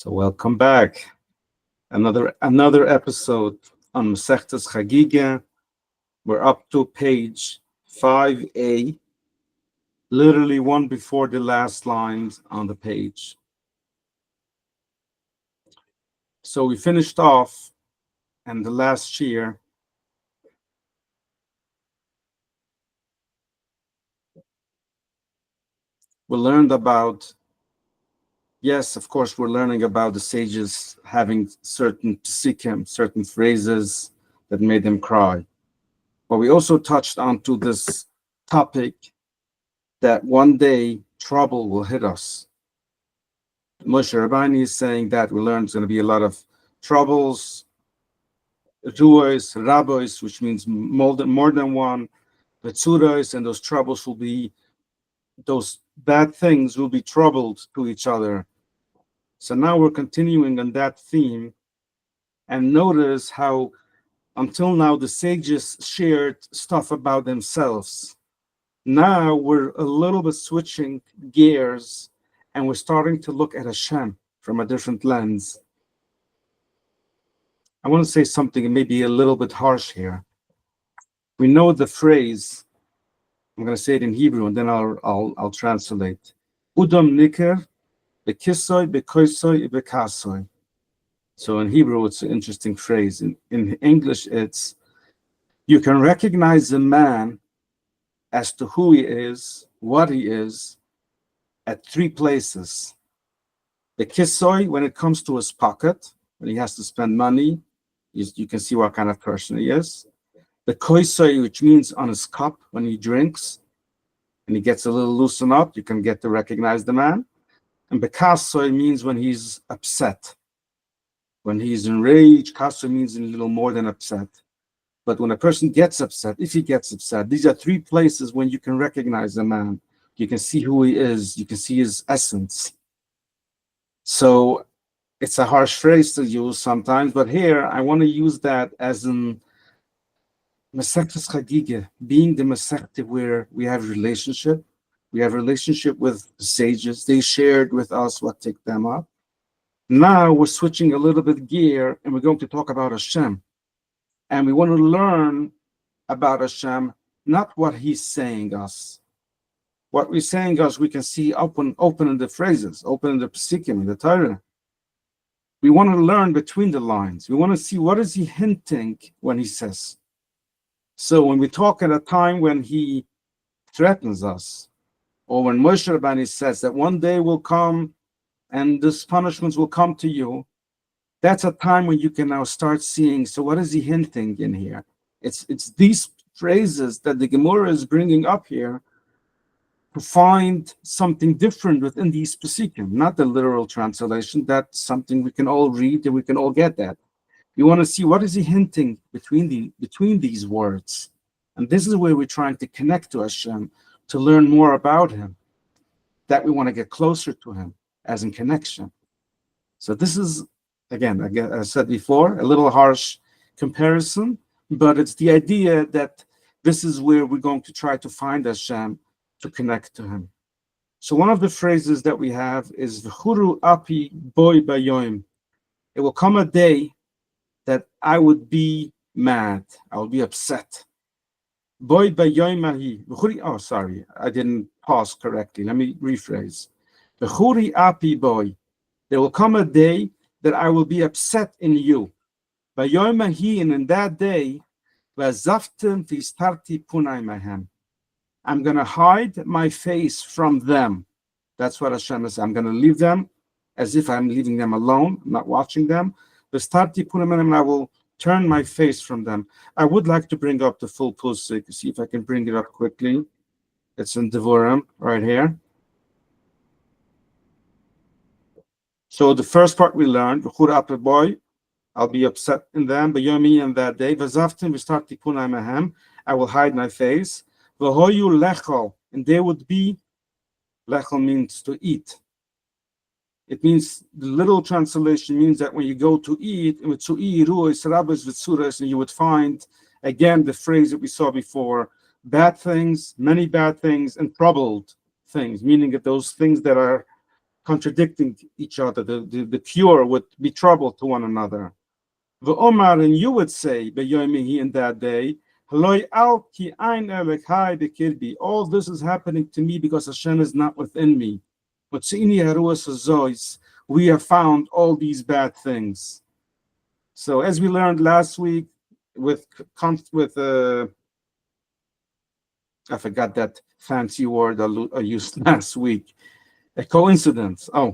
So welcome back. Another episode on Masechtas Chagigah. We're up to page 5a, literally one before the last lines on the page. So we finished off, and the last year we learned about, yes, of course, we're learning about the sages having certain psikim, certain phrases that made them cry. But we also touched onto this topic that one day trouble will hit us. Moshe Rabbani is saying that we learned there's going to be a lot of troubles, ruos, rabbis, which means more than one, betzuros, and those troubles will be, those bad things will be troubled to each other. So now we're continuing on that theme, and notice how until now the sages shared stuff about themselves. Now we're a little bit switching gears, and we're starting to look at Hashem from a different lens. I want to say something maybe a little bit harsh here. We know the phrase. I'm going to say it in Hebrew, and then I'll translate. Udam niker bekisoy bekoisoy bekasoy. So in Hebrew, it's an interesting phrase. In English, it's you can recognize a man as to who he is, what he is, at three places. The kisoy, when it comes to his pocket, when he has to spend money, you can see what kind of person he is. The koisoi, which means on his cup when he drinks, and he gets a little loosened up, you can get to recognize the man. And bekasoi means when he's upset. When he's enraged, kaso means a little more than upset. But when a person gets upset, if he gets upset, these are three places when you can recognize a man. You can see who he is. You can see his essence. So it's a harsh phrase to use sometimes, but here I want to use that as in Masechtas Chagigah, being the Masechta where we have relationship. We have relationship with the sages. They shared with us what ticked them up. Now we're switching a little bit gear, and we're going to talk about Hashem. And we want to learn about Hashem, not what he's saying us. What we're saying us, we can see open in the phrases, open in the psikim, in the Torah. We want to learn between the lines. We want to see what is he hinting when he says. So when we talk at a time when he threatens us, or when Moshe Rabbani says that one day will come and this punishments will come to you, that's a time when you can now start seeing, so what is he hinting in here? It's these phrases that the Gemara is bringing up here to find something different within these pesikim, not the literal translation. That's something we can all read and we can all get that. You want to see what is he hinting between these words. And this is where we're trying to connect to Hashem, to learn more about him, that we want to get closer to him as in connection. So this is, again, as I said before, a little harsh comparison, but it's the idea that this is where we're going to try to find Hashem, to connect to him. So one of the phrases that we have is V'churu api boy bayoim. It will come a day that I would be mad, I will be upset. Boy bayoim ahi. Oh, sorry, I didn't pause correctly. Let me rephrase. V'churi api boy. There will come a day that I will be upset in you. Bayoim ahi, and in that day, v'azaftem v'istarti punai mahem. I'm going to hide my face from them. That's what Hashem is. I'm going to leave them as if I'm leaving them alone, not watching them. And I will turn my face from them. I would like to bring up the full pusik, see if I can bring it up quickly. It's in Devorim right here. So the first part we learned, boy, I'll be upset in them, but yomi in that day. I will hide my face. V'hoyu lechol, and they would be, lechol means to eat. It means, the literal translation means that when you go to eat, and you would find, again, the phrase that we saw before, bad things, many bad things, and troubled things, meaning that those things that are contradicting each other. The pure would be trouble to one another. The Omar, and you would say, Beyomihi, in that day, all this is happening to me because Hashem is not within me. But we have found all these bad things. So as we learned last week with I forgot that fancy word I used last week, a coincidence. Oh,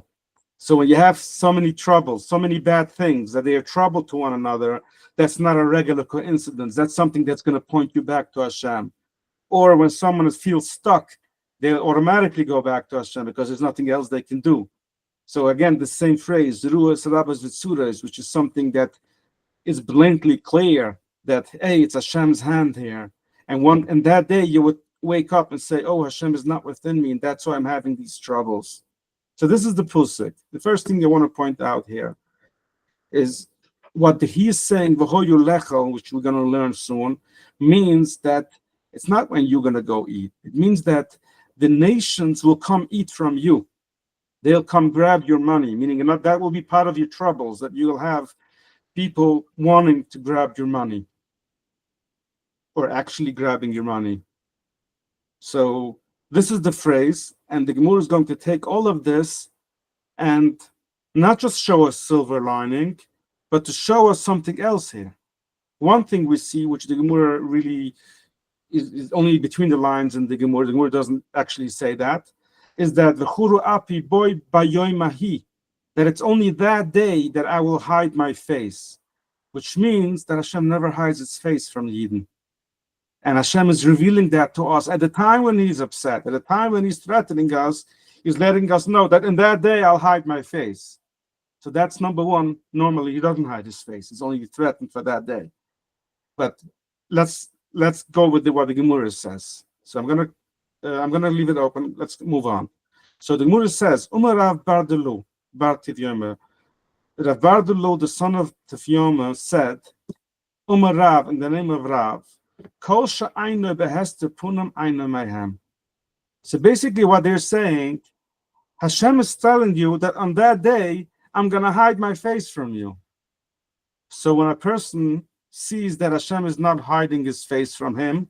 so when you have so many troubles, so many bad things that they are trouble to one another, that's not a regular coincidence. That's something that's going to point you back to Hashem. Or when someone feels stuck, they'll automatically go back to Hashem because there's nothing else they can do. So again, the same phrase, Ruas Rabas Vitsuras, which is something that is blatantly clear that, hey, it's Hashem's hand here. And that day you would wake up and say, oh, Hashem is not within me, and that's why I'm having these troubles. So this is the pusik. The first thing I want to point out here is what he is saying, V'hoyu lechel, which we're going to learn soon, means that it's not when you're going to go eat. It means that the nations will come eat from you. They'll come grab your money, meaning that will be part of your troubles, that you'll have people wanting to grab your money or actually grabbing your money. So this is the phrase, and the Gemara is going to take all of this and not just show us silver lining, but to show us something else here. One thing we see, which the Gemara really is only between the lines in the Gemara doesn't actually say that, is that v'churu api boy bayoy mahi, that it's only that day that I will hide my face, which means that Hashem never hides its face from Yidden. And Hashem is revealing that to us at the time when he's upset, at the time when he's threatening us, he's letting us know that in that day I'll hide my face. So that's number one. Normally he doesn't hide his face. He's only threatened for that day. But let's go with what the Gemara says. So I'm gonna leave it open. Let's move on. So the Gemara says, Umar Rav Bardelu, Bar Tivyoma. Rav Bardelu, the son of Tivyoma, said, Umar Rav, in the name of Rav, Kol sha'ayno behester punam ayno mayhem. So basically what they're saying, Hashem is telling you that on that day, I'm going to hide my face from you. So when a person sees that Hashem is not hiding his face from him,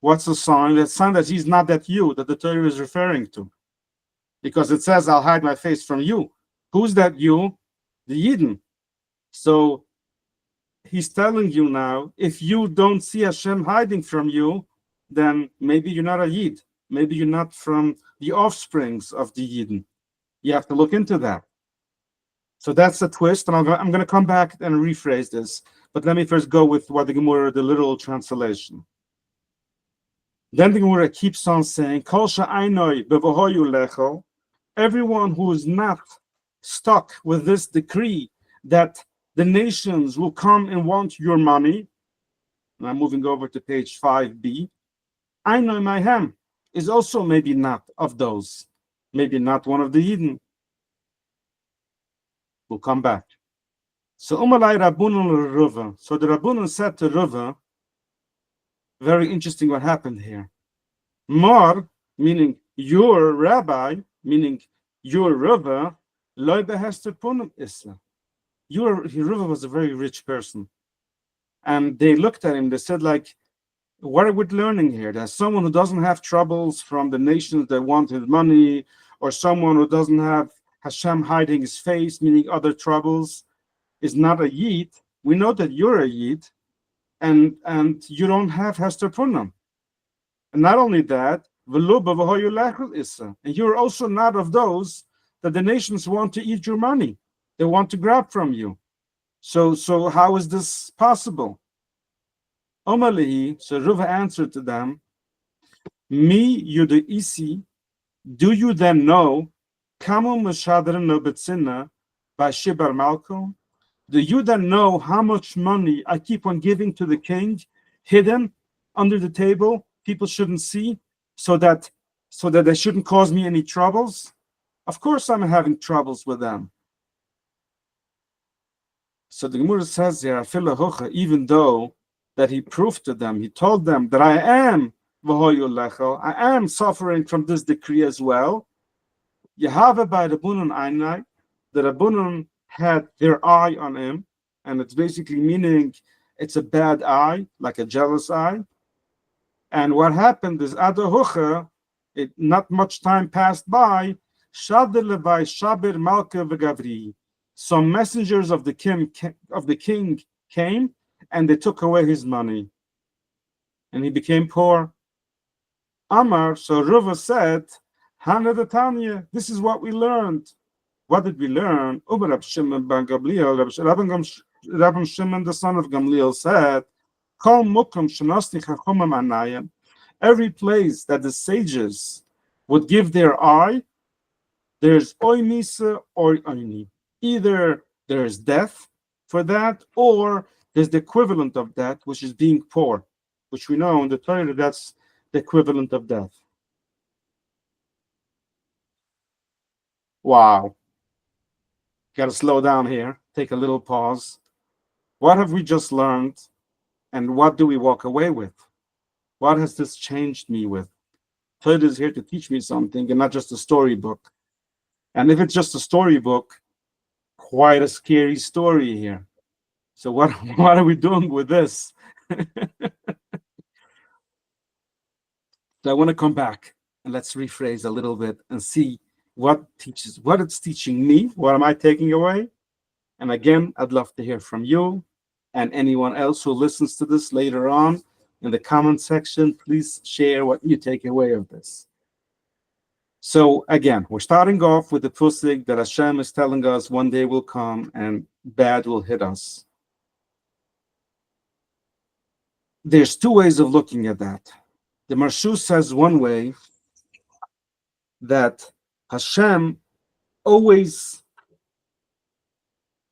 what's the sign? The sign that he's not that you, that the Torah is referring to. Because it says, I'll hide my face from you. Who's that you? The Yidden. So he's telling you now, if you don't see Hashem hiding from you, then maybe you're not a Yid. Maybe you're not from the offsprings of the Yidden. You have to look into that. So that's a twist, and I'm going to come back and rephrase this. But let me first go with what the Gemara, the literal translation. Then the Gemara keeps on saying, Kol sha'aynoi bevohoyu lecho, everyone who is not stuck with this decree that the nations will come and want your money. And I'm moving over to page 5b. Aynoi mayhem is also maybe not of those. Maybe not one of the Yidden. We'll come back. So Umalai Rabbunan Ruva. So the Rabbunan said to Ruva, very interesting what happened here. Mar, meaning your rabbi, meaning your Ruva, loy behester punam issa. Ruva was a very rich person. And they looked at him, they said, like, what are we learning here? There's someone who doesn't have troubles from the nations that want his money, or someone who doesn't have Hashem hiding his face, meaning other troubles, is not a Yid. We know that you're a Yid, and you don't have Hester Punam. And not only that, and you're also not of those that the nations want to eat your money. They want to grab from you. So how is this possible? Omalihi, so Ruva answered to them, Mi yudu isi, do you then know, Kamu Mashadran no Betzina by Shibar Malcolm? Do you then know how much money I keep on giving to the king, hidden under the table? People shouldn't see, so that they shouldn't cause me any troubles. Of course, I'm having troubles with them. So the Gemara says here, even though that he proved to them, he told them that I am suffering from this decree as well. Yahava by Rabbunon Einai, the Rabbunon had their eye on him, and it's basically meaning it's a bad eye, like a jealous eye. And what happened is Adahucha, it not much time passed by, Shadir Levi Shabir Malka V'Gavri. Some messengers of the king came and they took away his money. And he became poor. Amar, so Ruva said, Hana this is what we learned. What did we learn? Rab Shimon ben Gamliel, Rabbi Shimon, the son of Gamliel, said, Kol mukum shenasni chachomim anayim. Every place that the sages would give their eye, there's oy misa or oyni. Either there's death for that, or there's the equivalent of that, which is being poor, which we know in the Torah that's the equivalent of death. Wow. Got to slow down here, take a little pause. What have we just learned, and what do we walk away with? What has this changed me with? Torah is here to teach me something and not just a storybook. And if it's just a storybook, quite a scary story here. So what are we doing with this? So I want to come back and let's rephrase a little bit and see what it's teaching me. What am I taking away? And again, I'd love to hear from you and anyone else who listens to this later on in the comment section. Please share what you take away of this. So again, we're starting off with the pusik that Hashem is telling us one day will come and bad will hit us. There's two ways of looking at that. The Marshu says one way, that Hashem always,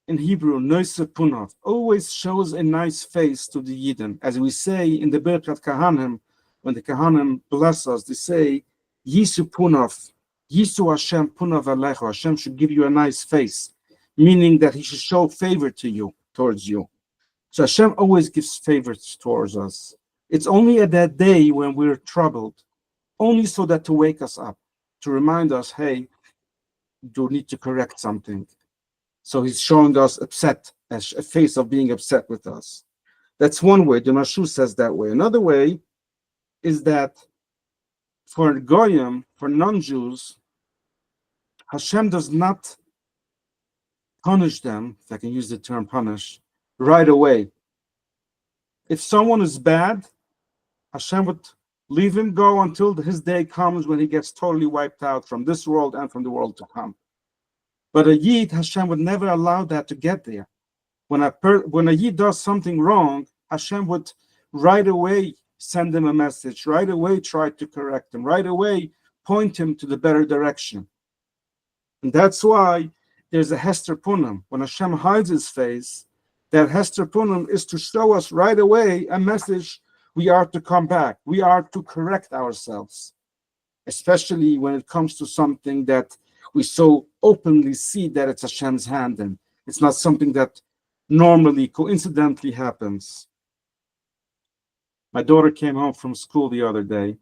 in Hebrew, noise punav, always shows a nice face to the Yidden. As we say in the Birkat Kahanim, when the Kahanim bless us, they say, Yisu punav, Yisu Hashem punav alecho. Hashem should give you a nice face, meaning that he should show favor to you, towards you. So Hashem always gives favors towards us. It's only at that day when we're troubled, only so that to wake us up, to remind us, hey, you need to correct something. So he's showing us upset, a face of being upset with us. That's one way. The Marshu says that way. Another way is that for Goyim, for non-Jews, Hashem does not punish them, if I can use the term punish, right away. If someone is bad, Hashem would leave him go until his day comes when he gets totally wiped out from this world and from the world to come. But a Yid, Hashem would never allow that to get there. When a Yid does something wrong, Hashem would right away send him a message, right away try to correct him, right away point him to the better direction. And that's why there's a Hester Punim. When Hashem hides his face, that Hester Punim is to show us right away a message. We are to come back. We are to correct ourselves, especially when it comes to something that we so openly see that it's Hashem's hand in. It's not something that normally, coincidentally happens. My daughter came home from school the other day,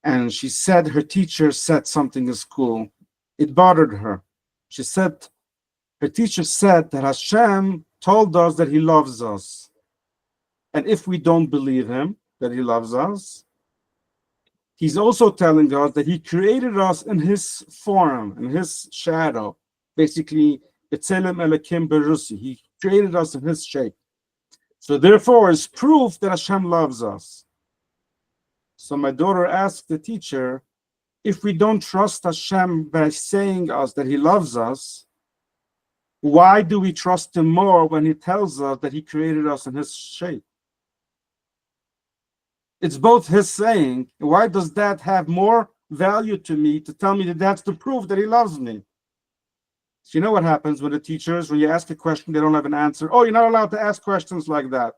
and she said her teacher said something in school. It bothered her. She said, her teacher said that Hashem told us that he loves us. And if we don't believe him, that he loves us, he's also telling us that he created us in his form, in his shadow. Basically, B'Tselem Elokim Berusi. He created us in his shape. So therefore, it's proof that Hashem loves us. So my daughter asked the teacher, if we don't trust Hashem by saying us that he loves us, why do we trust him more when he tells us that he created us in his shape? It's both his saying. Why does that have more value to me to tell me that that's the proof that he loves me? So you know what happens with the teachers, when you ask a question, they don't have an answer. Oh, you're not allowed to ask questions like that.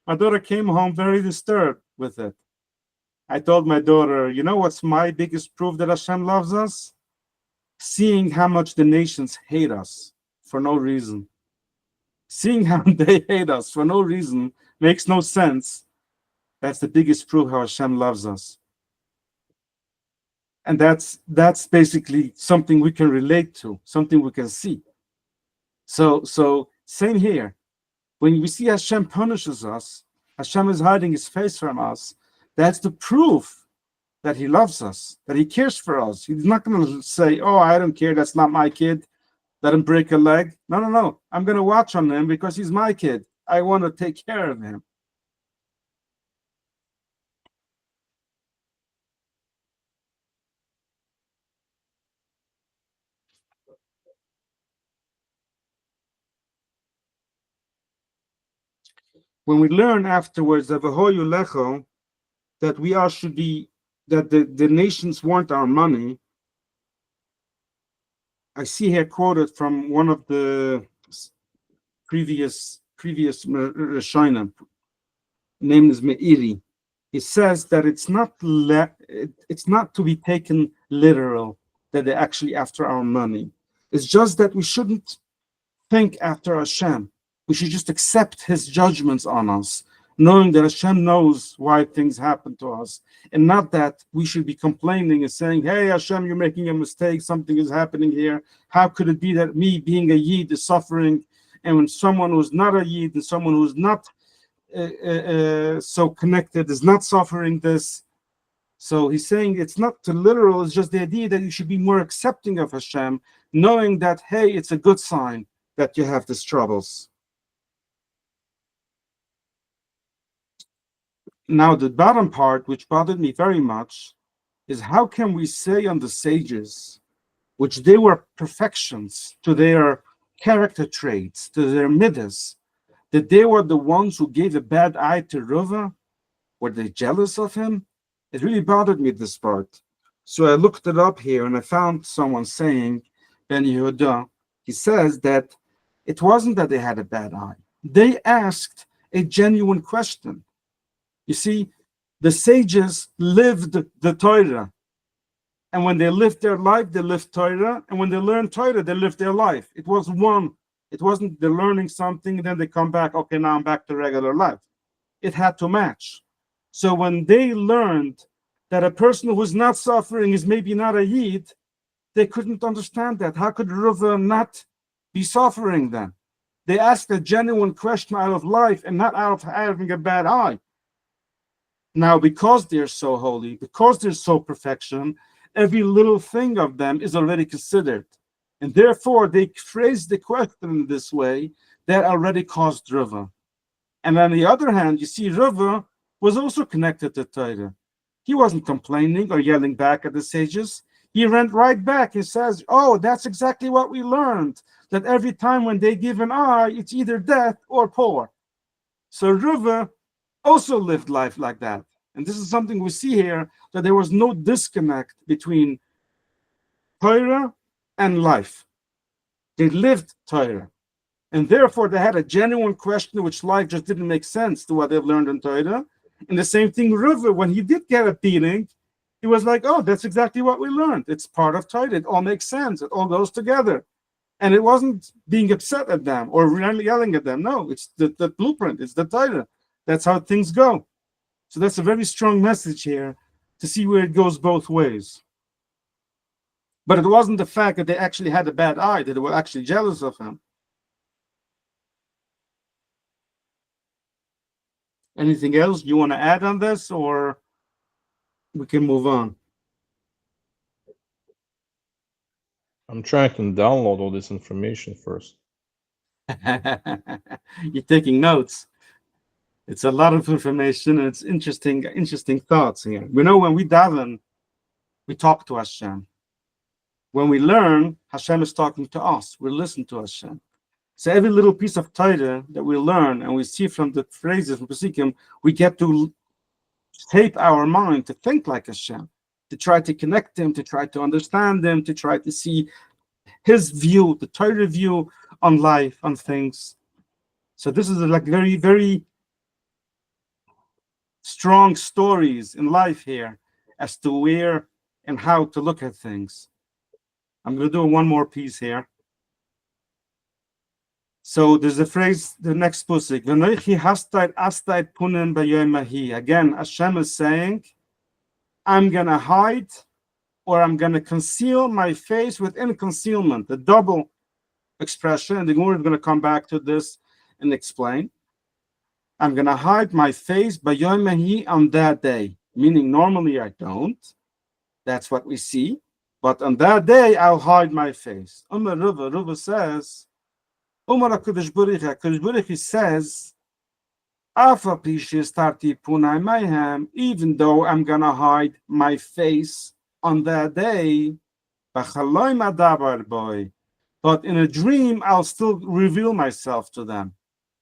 My daughter came home very disturbed with it. I told my daughter, you know what's my biggest proof that Hashem loves us? Seeing how much the nations hate us for no reason. Seeing how they hate us for no reason makes no sense. That's the biggest proof how Hashem loves us. And that's basically something we can relate to, something we can see. So same here. When we see Hashem punishes us, Hashem is hiding his face from us, that's the proof that he loves us, that he cares for us. He's not going to say, oh, I don't care, that's not my kid, let him break a leg. No. I'm going to watch on him because he's my kid. I want to take care of him. When we learn afterwards that that we are should be, that the nations want our money, I see here quoted from one of the previous Rishonim, name is Meiri. He says that it's not to be taken literal that they're actually after our money. It's just that we shouldn't think after Hashem. We should just accept his judgments on us, knowing that Hashem knows why things happen to us, and not that we should be complaining and saying, hey, Hashem, you're making a mistake, something is happening here. How could it be that me being a Yid is suffering, and when someone who's not a Yid and someone who's not so connected is not suffering this? So he's saying it's not too literal, it's just the idea that you should be more accepting of Hashem, knowing that, hey, it's a good sign that you have these troubles. Now, the bottom part, which bothered me very much, is how can we say on the sages, which they were perfections to their character traits, to their midas, that they were the ones who gave a bad eye to Rava? Were they jealous of him? It really bothered me, this part. So I looked it up here and I found someone saying, Ben Yehuda, he says that it wasn't that they had a bad eye. They asked a genuine question. You see, the sages lived the Torah. And when they lived their life, they lived Torah. And when they learned Torah, they lived their life. It was one. It wasn't they're learning something and then they come back, okay, now I'm back to regular life. It had to match. So when they learned that a person who is not suffering is maybe not a Yid, they couldn't understand that. How could Rava not be suffering then? They asked a genuine question out of life and not out of having a bad eye. Now, because they're so holy, because they're so perfection, every little thing of them is already considered. And therefore, they phrase the question in this way that already caused Rava. And on the other hand, you see, Rava was also connected to Torah. He wasn't complaining or yelling back at the sages. He went right back. He says, oh, that's exactly what we learned, that every time when they give an eye, it's either death or poor. So Rava also lived life like that. And this is something we see here, that there was no disconnect between Torah and life. They lived Torah. And therefore, they had a genuine question which life just didn't make sense to what they've learned in Torah. And the same thing, Rava, when he did get a beating, he was like, oh, that's exactly what we learned. It's part of Torah. It all makes sense. It all goes together. And it wasn't being upset at them or really yelling at them. No, it's the blueprint. It's the Torah. That's how things go. So that's a very strong message here to see where it goes both ways. But it wasn't the fact that they actually had a bad eye, that they were actually jealous of him. Anything else you want to add on this, or we can move on? I'm trying to download all this information first. You're taking notes. It's a lot of information, and it's interesting thoughts here. We know when we daven, we talk to Hashem. When we learn, Hashem is talking to us. We listen to Hashem. So every little piece of Torah that we learn and we see from the phrases from Pesikim, we get to shape our mind to think like Hashem, to try to connect him, to try to understand him, to try to see his view, the Torah view on life, on things. So this is like very, very strong stories in life here as to where and how to look at things. I'm going to do one more piece here. So there's a phrase, the next pusik. Again, Hashem is saying, I'm going to hide or I'm going to conceal my face within concealment. The double expression, and the Gemara is going to come back to this and explain. I'm going to hide my face by Yom Mehi on that day, meaning normally I don't. That's what we see. But on that day, I'll hide my face. Umar Ruva says, Umar HaKadosh Baruch Hu says, even though I'm going to hide my face on that day, but in a dream, I'll still reveal myself to them.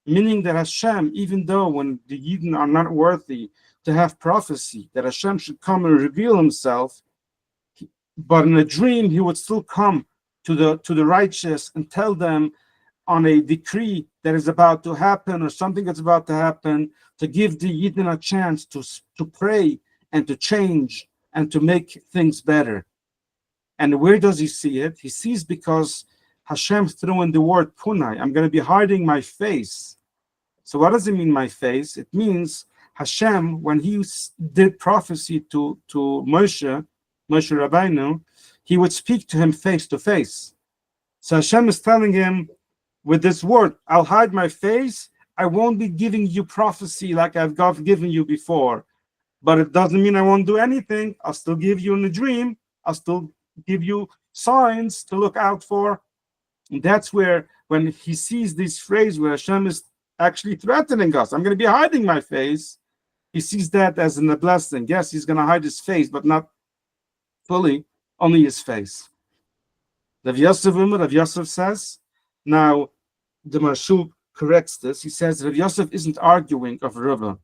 Meaning that Hashem, even though when the Yidden are not worthy to have prophecy, that Hashem should come and reveal himself, but in a dream, he would still come to the righteous and tell them on a decree that is about to happen or something that's about to happen, to give the Yidden a chance to pray and to change and to make things better. And where does he see it? He sees because Hashem threw in the word punai. I'm going to be hiding my face. So what does it mean, my face? It means Hashem, when he did prophecy to Moshe Rabbeinu, he would speak to him face to face. So Hashem is telling him with this word, I'll hide my face. I won't be giving you prophecy like I've given you before. But it doesn't mean I won't do anything. I'll still give you in a dream. I'll still give you signs to look out for. And that's where, when he sees this phrase where Hashem is actually threatening us, I'm going to be hiding my face, he sees that as a blessing. Yes, he's going to hide his face, but not fully, only his face. Rav Yosef says, now the Marshul corrects this. He says Rav Yosef isn't arguing of Rava.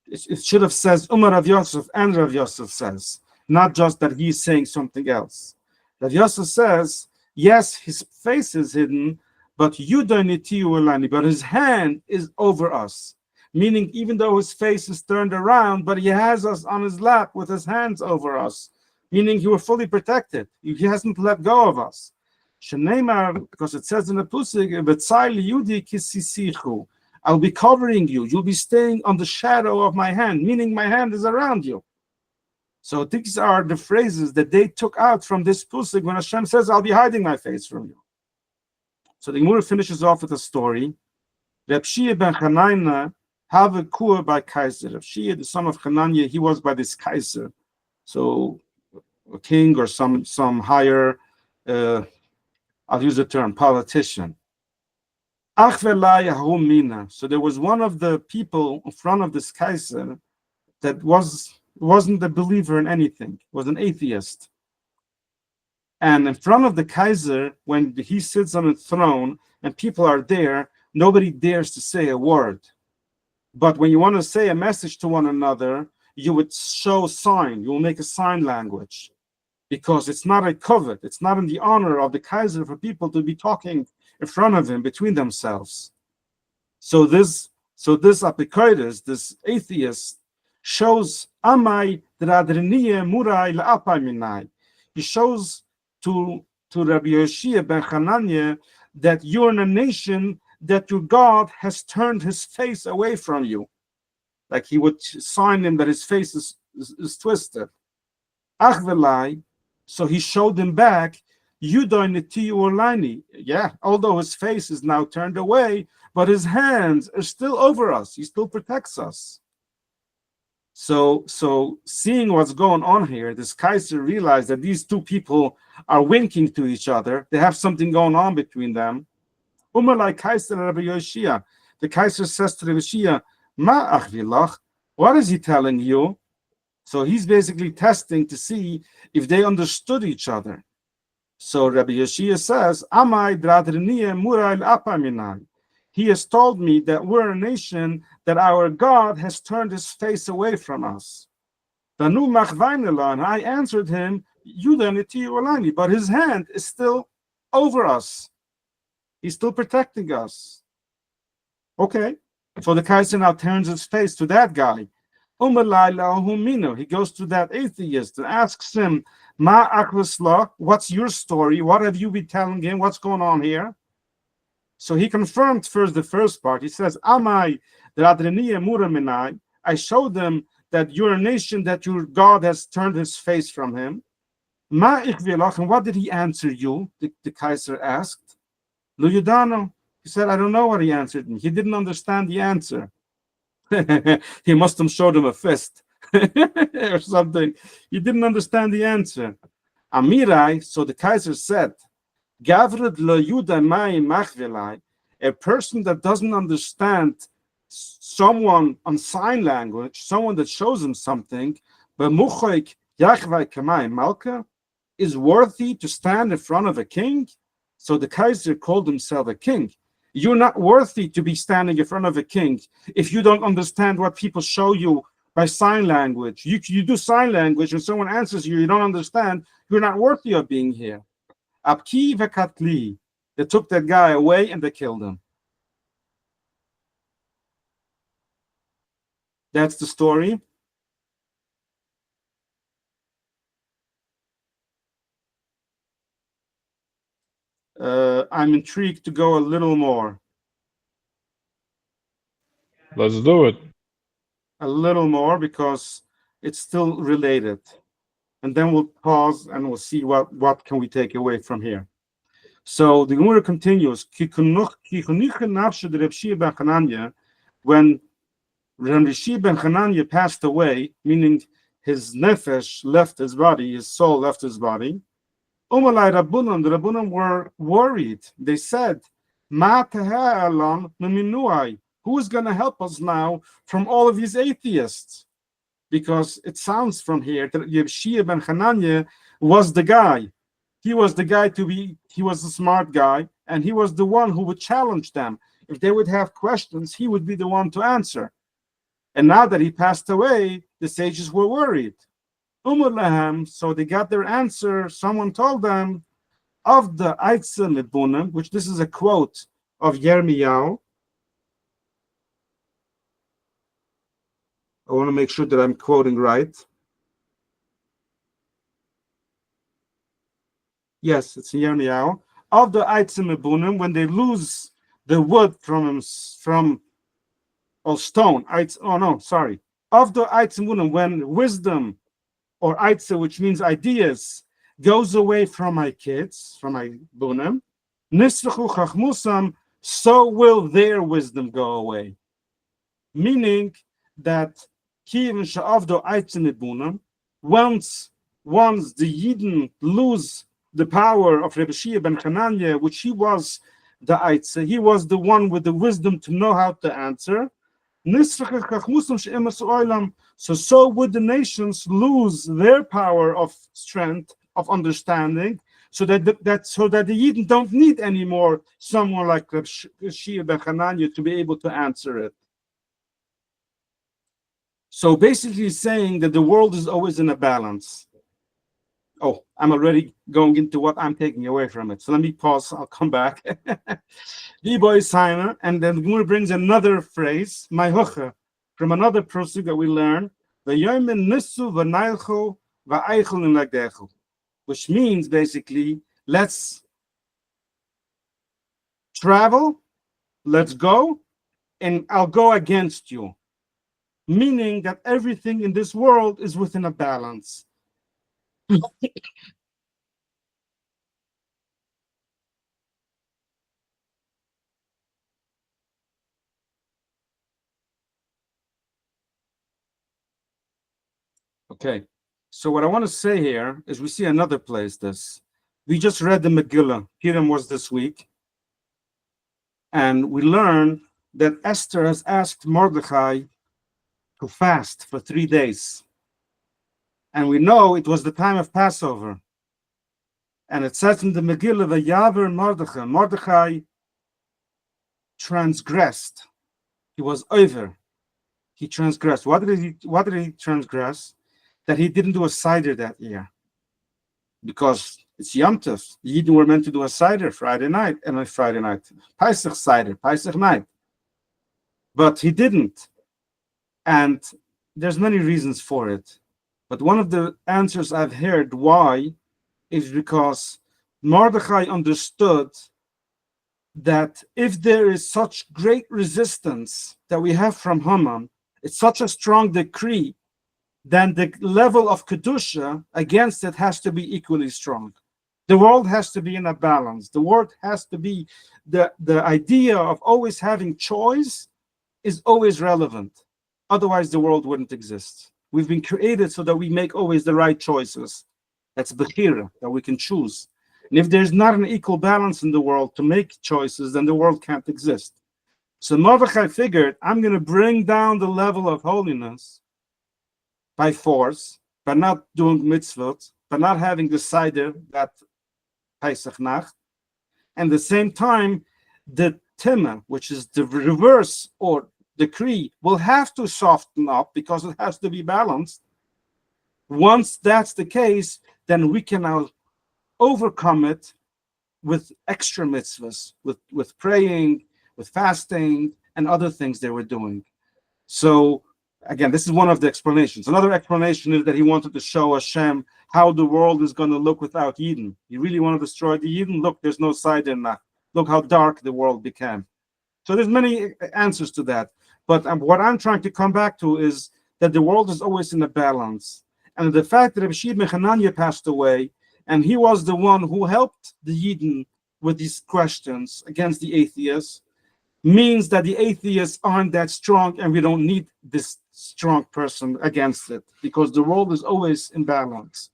It should have says Umar Rav Yosef and Rav Yosef says, not just that he's saying something else. Rav Yosef says, yes, his face is hidden, but his hand is over us. Meaning, even though his face is turned around, but he has us on his lap with his hands over us. Meaning he was fully protected. He hasn't let go of us. Because it says in the Pusik, I'll be covering you. You'll be staying on the shadow of my hand, meaning my hand is around you. So these are the phrases that they took out from this Pusik when Hashem says, I'll be hiding my face from you. So the Gemara finishes off with a story. Reb Shia ben Chananya have a kur by Kaiser. Reb Shia, the son of Hananiah, he was by this Kaiser. So a king or some higher, I'll use the term, politician. So there was one of the people in front of this Kaiser that wasn't a believer in anything, was an atheist. And in front of the Kaiser, when he sits on a throne and people are there, nobody dares to say a word. But when you want to say a message to one another, you would show sign, you will make a sign language. Because it's not a covet, it's not in the honor of the Kaiser for people to be talking in front of him between themselves. So this Apikoides, this atheist, shows Amai Dradriniye Murai La'apai Minai. He shows to Rabbi Yoshia ben Hananya that you're in a nation that your God has turned his face away from you. Like he would sign him that his face is twisted. Achvelai, so he showed him back, yeah, although his face is now turned away, but his hands are still over us. He still protects us. So seeing what's going on here, this Kaiser realized that these two people are winking to each other. They have something going on between them. Like Kaiser Rabbi Yoshia. The Kaiser says to Rabbi Yoshia, Ma achvilach, what is he telling you? So he's basically testing to see if they understood each other. So Rabbi Yoshia says, Amai dradriniye murai l'apaminai. He has told me that we're a nation that our God has turned his face away from us. And I answered him, but his hand is still over us. He's still protecting us. Okay. So the Kaiser now turns his face to that guy. He goes to that atheist and asks him, Ma akwasla, what's your story? What have you been telling him? What's going on here? So he confirmed first the first part. He says, Amai dradriniye muraminai. I showed them that you're a nation that your God has turned his face from him. Ma ich will auch, and what did he answer you? The Kaiser asked. Lo yudano. He said, I don't know what he answered me. He didn't understand the answer. He must have showed him a fist or something. He didn't understand the answer. Amirai, so the Kaiser said, Gavrid lo yuda mai machvilai, a person that doesn't understand someone on sign language, someone that shows him something, but muchoik yachvai kamai malka, is worthy to stand in front of a king. So the Kaiser called himself a king. You're not worthy to be standing in front of a king if you don't understand what people show you by sign language. You do sign language and someone answers you, you don't understand, you're not worthy of being here. Abki vekatli. They took that guy away and they killed him. That's the story. I'm intrigued to go a little more. Let's do it. A little more because it's still related. And then we'll pause and we'll see what can we take away from here. So the Gemara continues, when Rashi ben Hananya passed away, meaning his nefesh left his body, his soul left his body, the Rabbunan were worried. They said, who is going to help us now from all of these atheists? Because it sounds from here that Yeshua ben Hananya was the guy. He was the guy he was a smart guy, and he was the one who would challenge them. If they would have questions, he would be the one to answer. And now that he passed away, the sages were worried. So they got their answer. Someone told them of the Eitze Mebunim, which this is a quote of Yirmiyahu. I want to make sure that I'm quoting right. Yes, it's Yirmiyahu. Of the Eitze Mebunim, when they lose the wood from stone. Of the Eitze Mebunim, when wisdom or Eitze, which means ideas, goes away from my kids, from my bunim, nisrachu chachmusam, so will their wisdom go away. Meaning that kivin sha'avdo Eitze Mebunim, once the Yidden lose the power of Rebbe Shia ben Hananya, which he was the Eitze, he was the one with the wisdom to know how to answer. So would the nations lose their power of strength, of understanding, so that the Yidden don't need anymore someone like Rebbe Shia ben Hananya to be able to answer it. So basically saying that the world is always in a balance. Oh, I'm already going into what I'm taking away from it. So let me pause. I'll come back. D-boy Simon, and then Gemara brings another phrase, my hoche, from another prosuk that we learn, which means basically, let's travel, let's go, and I'll go against you. Meaning that everything in this world is within a balance. Okay, so what I want to say here is we see another place this. We just read the Megillah. Purim was this week. And we learn that Esther has asked Mordechai to fast for 3 days. And we know it was the time of Passover. And it says in the Megillah, Vayaver Mordechai. Mordechai transgressed. He was over. He transgressed. What did he transgress? That he didn't do a Seder that year. Because it's Yom Tov. The Yidden were meant to do a Seder Friday night. Pesach Seder, Pesach night. But he didn't. And there's many reasons for it. But one of the answers I've heard why is because Mordechai understood that if there is such great resistance that we have from Haman, it's such a strong decree then the level of kedusha against it has to be equally strong. The world has to be in a balance. The world has to be the idea of always having choice is always relevant. Otherwise, the world wouldn't exist. We've been created so that we make always the right choices. That's bechira, that we can choose. And if there's not an equal balance in the world to make choices, then the world can't exist. So Mordechai figured, I'm going to bring down the level of holiness by force, by not doing mitzvot, by not having decided that Pesach Nacht, and at the same time, the Tima, which is the reverse or decree, will have to soften up because it has to be balanced. Once that's the case, then we can now overcome it with extra mitzvahs, with praying, with fasting, and other things they were doing. So again, this is one of the explanations. Another explanation is that he wanted to show Hashem how the world is going to look without Eden. He really wanted to destroy the Eden. Look, there's no side in that. Look how dark the world became. So there's many answers to that. But what I'm trying to come back to is that the world is always in a balance. And the fact that Rabbi Shimon ben Hanania passed away, and he was the one who helped the Eden with these questions against the atheists, means that the atheists aren't that strong, and we don't need this strong person against it, because the world is always in balance.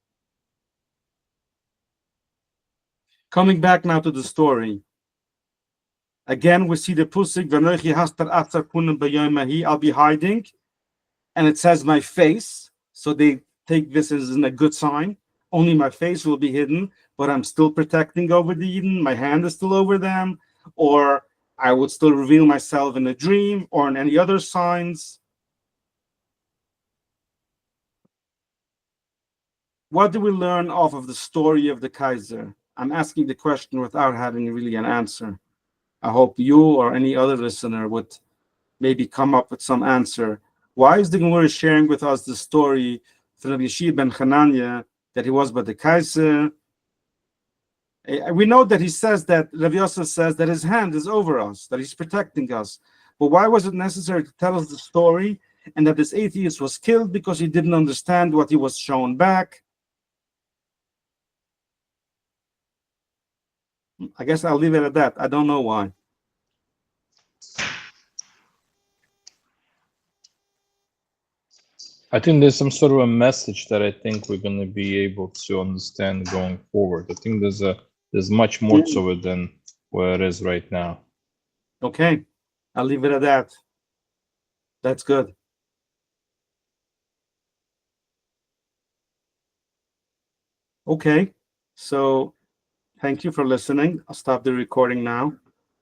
Coming back now to the story. Again, we see the pusik, I'll be hiding, and it says my face, so they take this as a good sign. Only my face will be hidden, but I'm still protecting over the Eden. My hand is still over them, or I would still reveal myself in a dream or in any other signs. What do we learn off of the story of the Kaiser? I'm asking the question without having really an answer. I hope you or any other listener would maybe come up with some answer. Why is the Gemara sharing with us the story from Rabbi Shimon ben Hanania that he was by the Kaiser? We know that he says that, Rav Yosef says that his hand is over us, that he's protecting us. But why was it necessary to tell us the story and that this atheist was killed because he didn't understand what he was shown back? I guess I'll leave it at that. I don't know why. I think there's some sort of a message that I think we're going to be able to understand going forward. I think there's much more to it than where it is right now. Okay, I'll leave it at that. That's good. Okay, so thank you for listening. I'll stop the recording now.